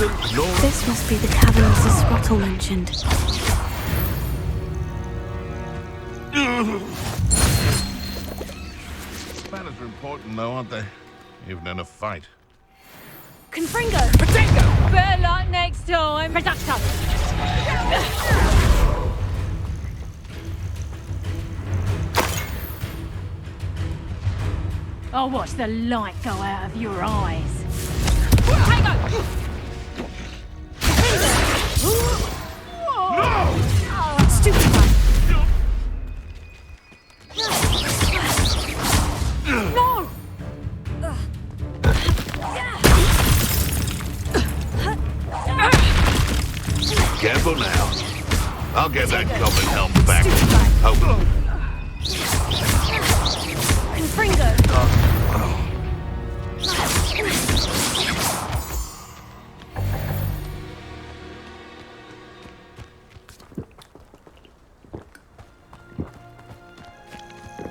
Susan, Laura... This must be the cavern Mrs. Sprottle mentioned. Manners are important, though, aren't they? Even in a fight. Confringo! Potato! Better luck next time! Reducto! I'll watch the light go out of your eyes. Potato! No! Oh, stupid one! No! Careful now. I'll get that goblin helm back. Oh. Confringo!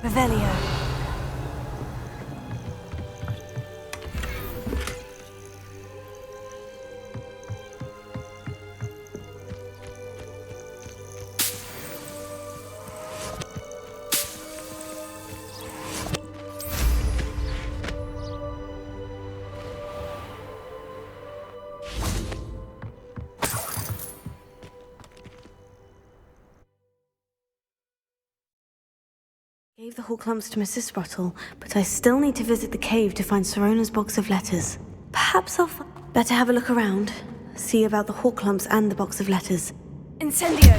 Revelio. Gave the Hawklumps to Mrs. Sprottle, but I still need to visit the cave to find Sirona's box of letters. Perhaps I'll better have a look around, see about the Hawklumps and the box of letters. Incendio!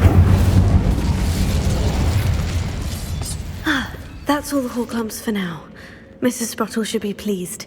That's all the Hawklumps for now. Mrs. Sprottle should be pleased.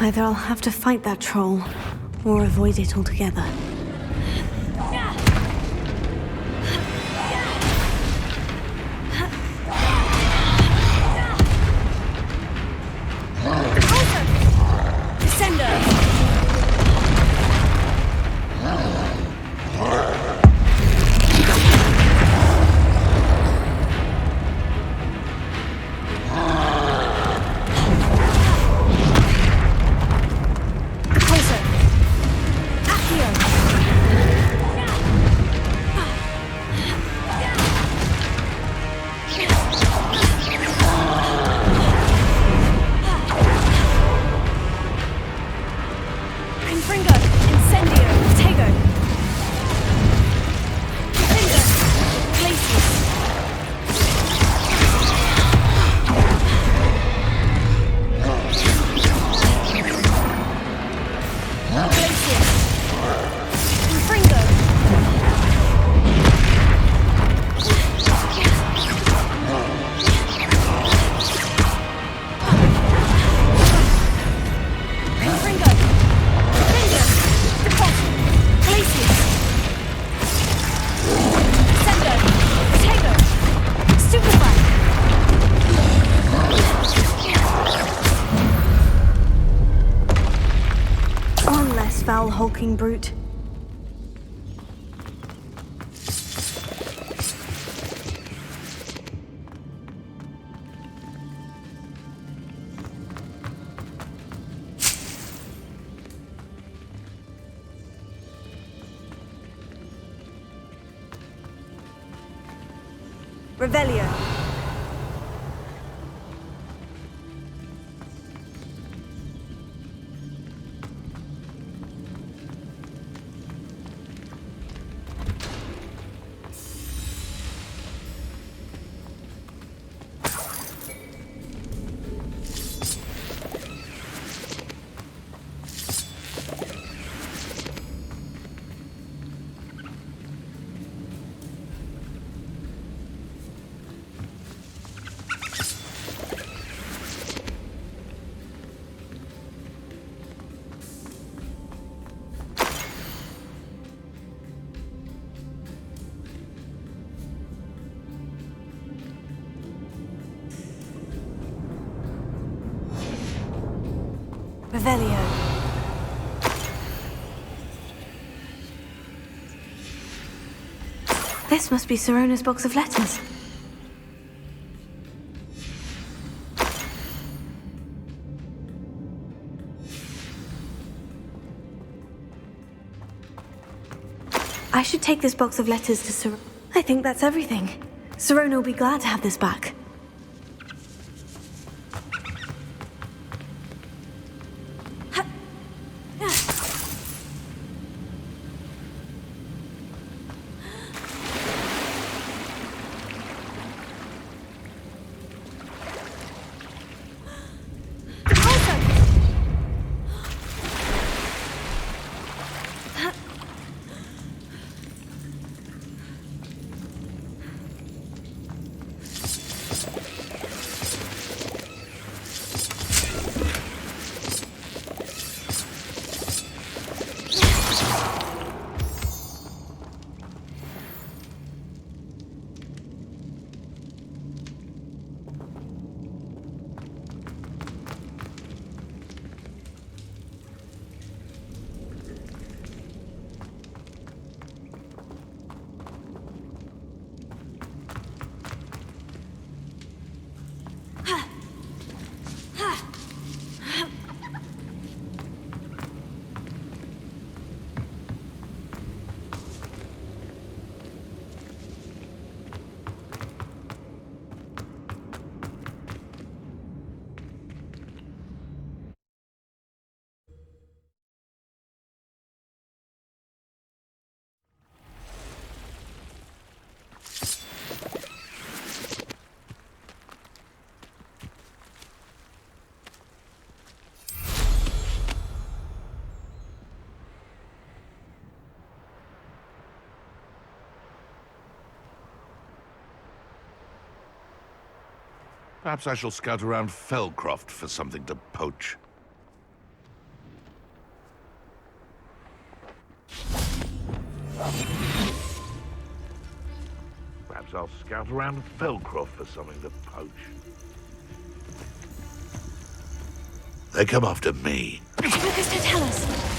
Either I'll have to fight that troll, or avoid it altogether. Foul hulking brute. Revelio. Revelio. This must be Sirona's box of letters. I should take this box of letters to Sirona. I think that's everything. Sirona will be glad to have this back. Perhaps I shall scout around Felcroft for something to poach. Perhaps I'll scout around Felcroft for something to poach. They come after me. Focus to tell us.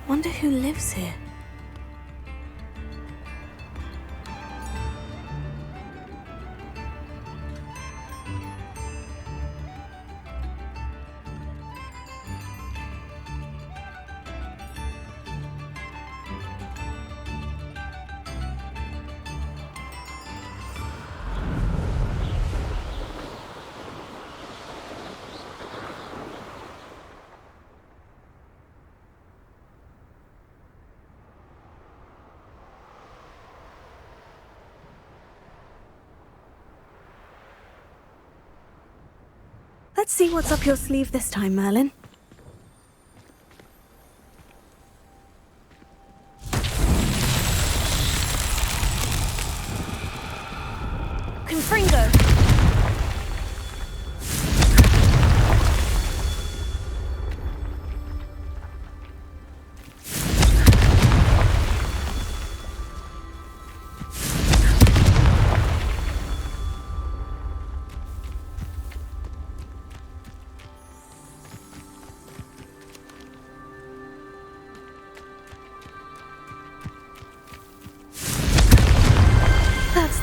Wonder who lives here. Let's see what's up your sleeve this time, Merlin. Confringo!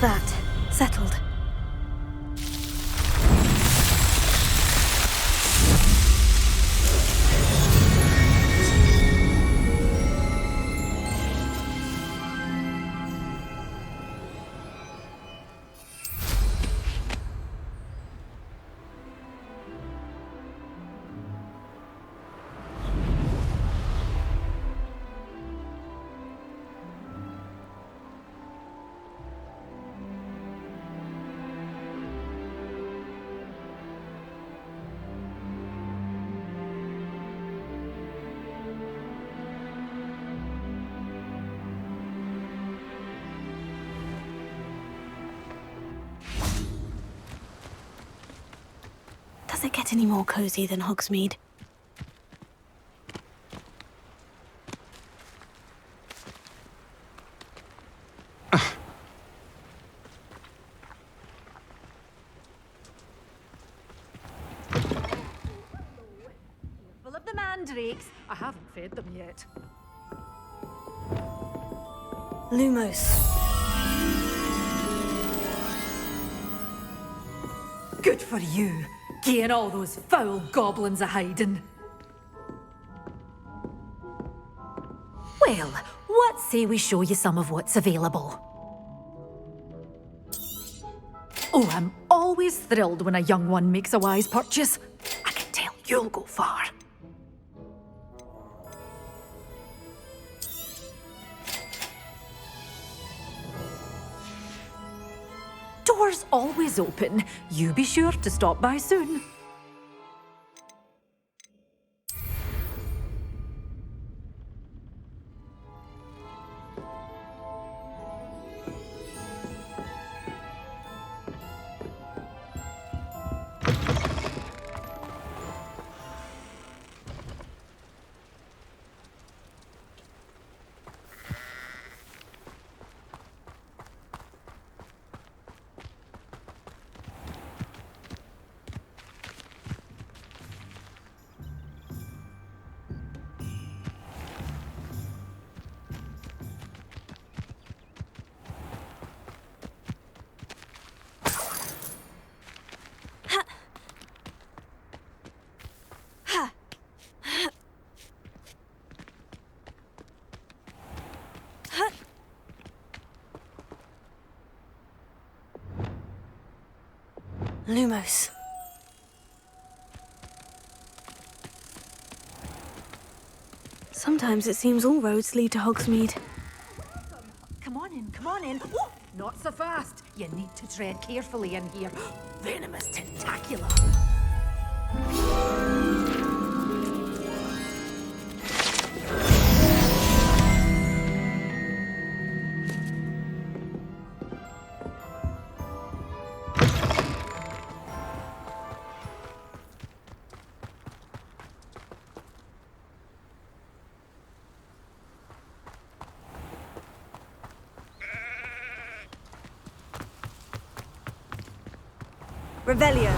that. Settled. Does it get any more cozy than Hogsmeade? Full of the mandrakes. I haven't fed them yet. Lumos. Good for you, getting all those foul goblins a hiding. Well, what say we show you some of what's available? Oh, I'm always thrilled when a young one makes a wise purchase. I can tell you'll go far. Doors always open. You be sure to stop by soon. Lumos. Sometimes it seems all roads lead to Hogsmeade. Come on in, come on in. Oh, not so fast. You need to tread carefully in here. Venomous tentacula. Revelio.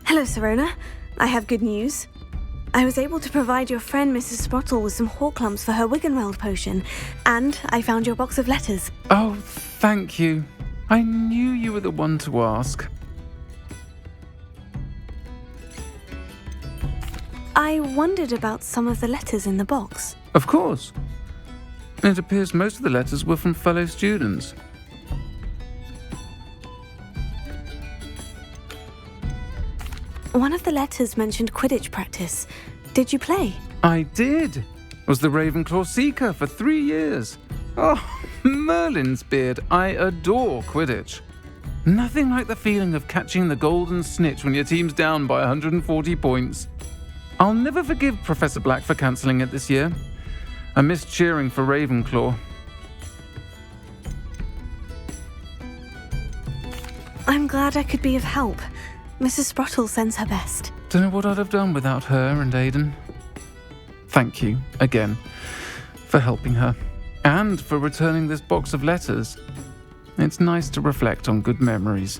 Hello, Sirona. I have good news. I was able to provide your friend Mrs. Sprottle with some Horklumps for her Wiggenweld potion, and I found your box of letters. Oh, thank you. I knew you were the one to ask. I wondered about some of the letters in the box. Of course. It appears most of the letters were from fellow students. One of the letters mentioned Quidditch practice. Did you play? I did. Was the Ravenclaw Seeker for 3 years. Oh, Merlin's beard. I adore Quidditch. Nothing like the feeling of catching the golden snitch when your team's down by 140 points. I'll never forgive Professor Black for cancelling it this year. I missed cheering for Ravenclaw. I'm glad I could be of help. Mrs. Sprottle sends her best. Don't know what I'd have done without her and Aidan. Thank you, again, for helping her. And for returning this box of letters. It's nice to reflect on good memories.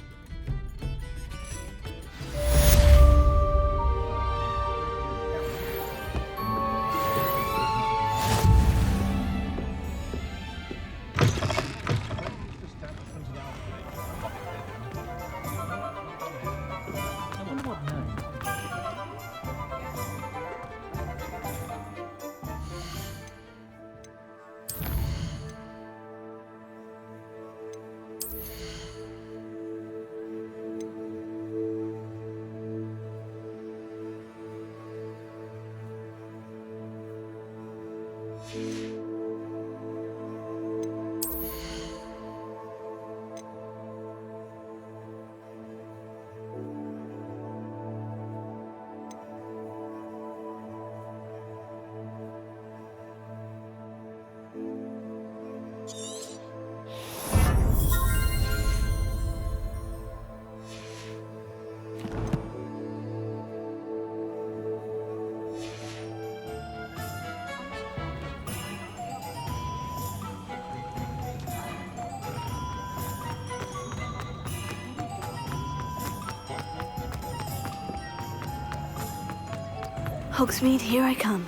Hogsmeade, here I come.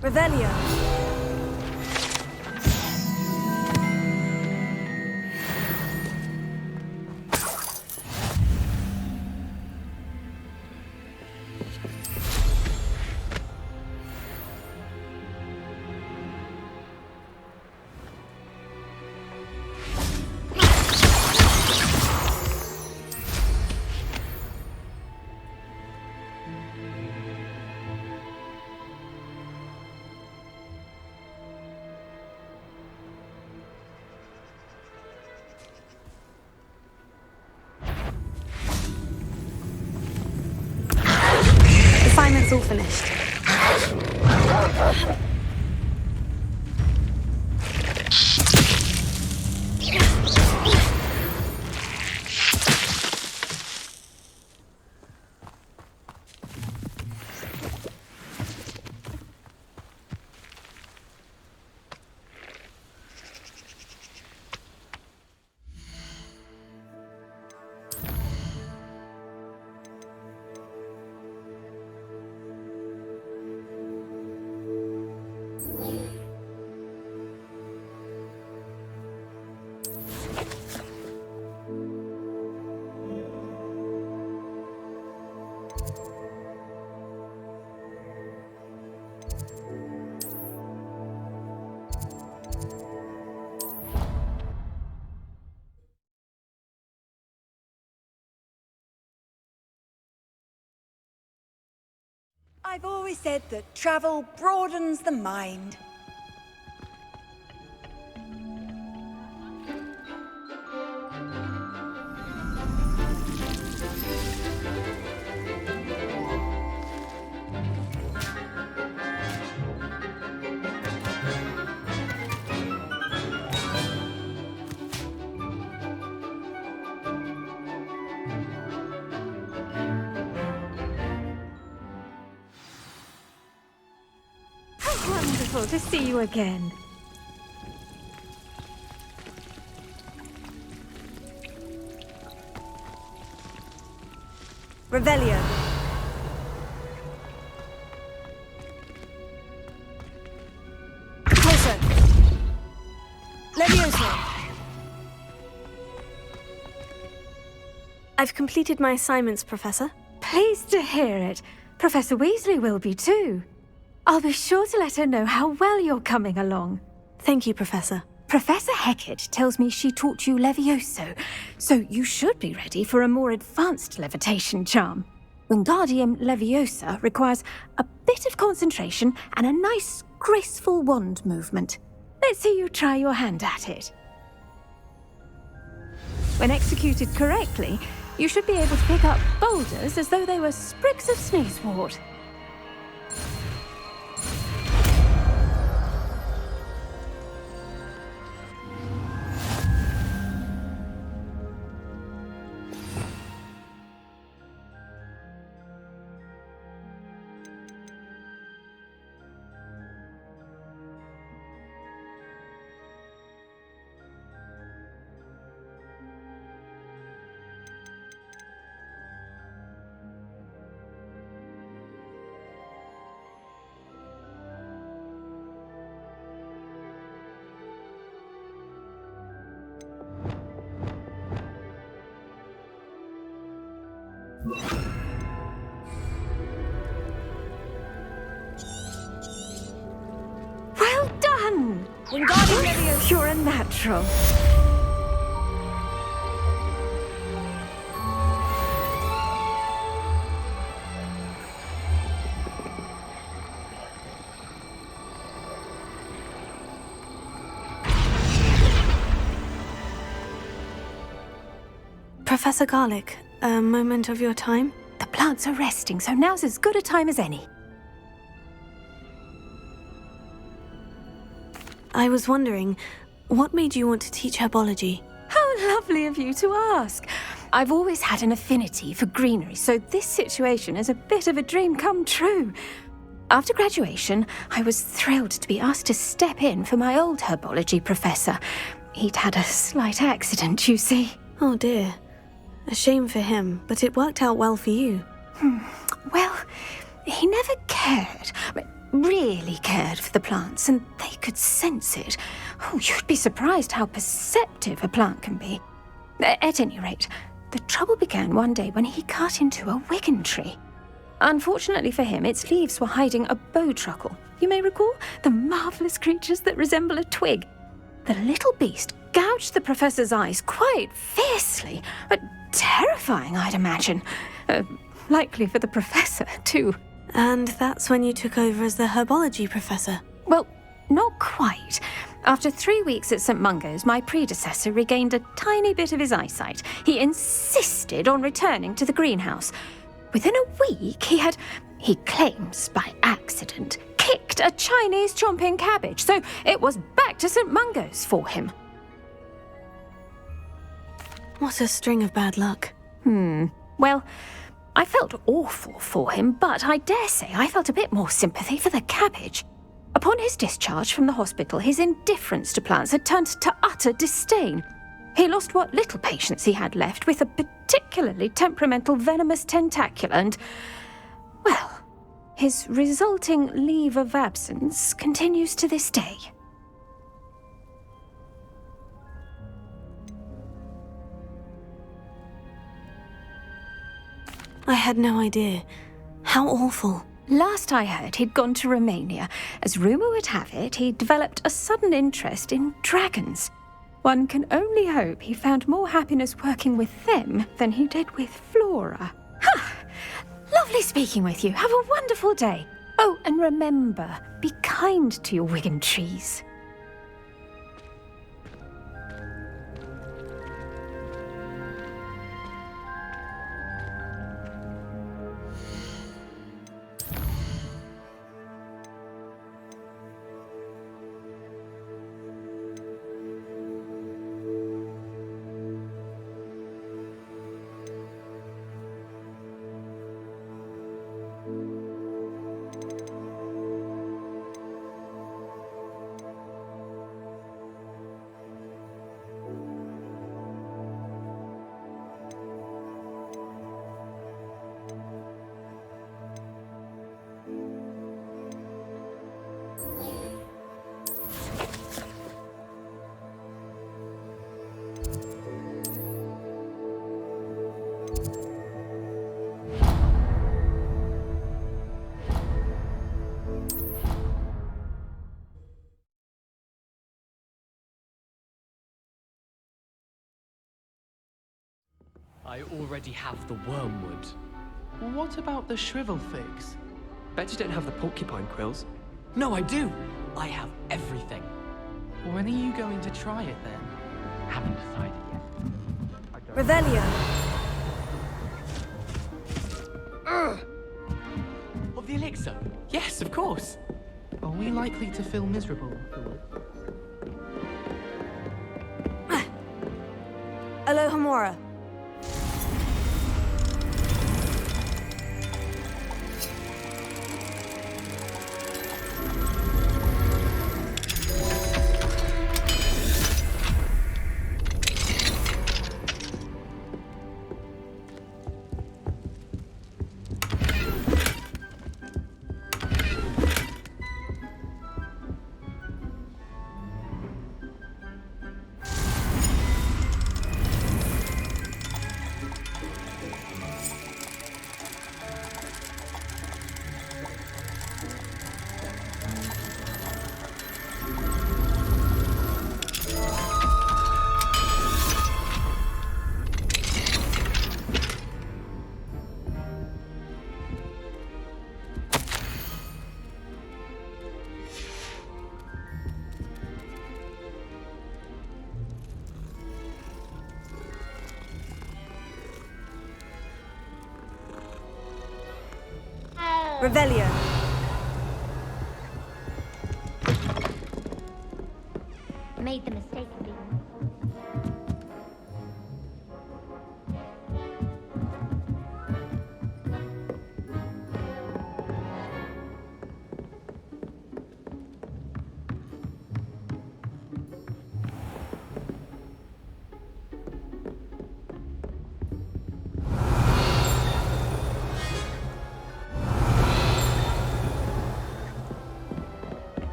Revelio. Assignment's all finished. I've always said that travel broadens the mind. wonderful to see you again. Revelio. Closer. Levioso. I've completed my assignments, Professor. Pleased to hear it. Professor Weasley will be too. I'll be sure to let her know how well you're coming along. Thank you, Professor. Professor Hecat tells me she taught you Levioso, so you should be ready for a more advanced levitation charm. Wingardium Leviosa requires a bit of concentration and a nice, graceful wand movement. Let's see you try your hand at it. When executed correctly, you should be able to pick up boulders as though they were sprigs of sneezewort. Well done! Wingardium Leviosa. You're a natural. Professor Garlick, a moment of your time? The plants are resting, so now's as good a time as any. I was wondering, what made you want to teach herbology? How lovely of you to ask. I've always had an affinity for greenery, so this situation is a bit of a dream come true. After graduation, I was thrilled to be asked to step in for my old herbology professor. He'd had a slight accident, you see. Oh dear. A shame for him, but it worked out well for you. Well, he never cared, really cared for the plants, and they could sense it. Oh, you'd be surprised how perceptive a plant can be. At any rate, the trouble began one day when he cut into a wigan tree. Unfortunately for him, its leaves were hiding a bowtruckle. You may recall the marvellous creatures that resemble a twig. The little beast gouged the professor's eyes quite fiercely, but terrifying, I'd imagine. Likely for the professor, too. And that's when you took over as the herbology professor? Well, not quite. After 3 weeks at St. Mungo's, my predecessor regained a tiny bit of his eyesight. He insisted on returning to the greenhouse. Within a week, he claims by accident, kicked a Chinese chomping cabbage, so it was back to St. Mungo's for him. What a string of bad luck. Well, I felt awful for him, but I dare say I felt a bit more sympathy for the cabbage. Upon his discharge from the hospital, his indifference to plants had turned to utter disdain. He lost what little patience he had left with a particularly temperamental venomous tentacula and, well, his resulting leave of absence continues to this day. I had no idea. How awful. Last I heard, he'd gone to Romania. As rumour would have it, he'd developed a sudden interest in dragons. One can only hope he found more happiness working with them than he did with Flora. Ha! Lovely speaking with you. Have a wonderful day. Oh, and remember, be kind to your wigan trees. I already have the wormwood. What about the shrivel figs? Bet you don't have the porcupine quills. No, I do! I have everything. When are you going to try it then? Haven't decided yet. Revelio. Of the elixir? Yes, of course. Are we likely to feel miserable afterwards? Alohomora. Revelio. Made the mistake of being.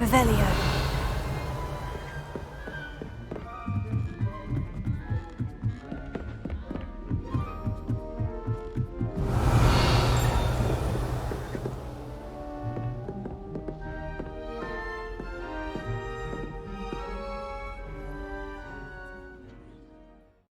Revelio.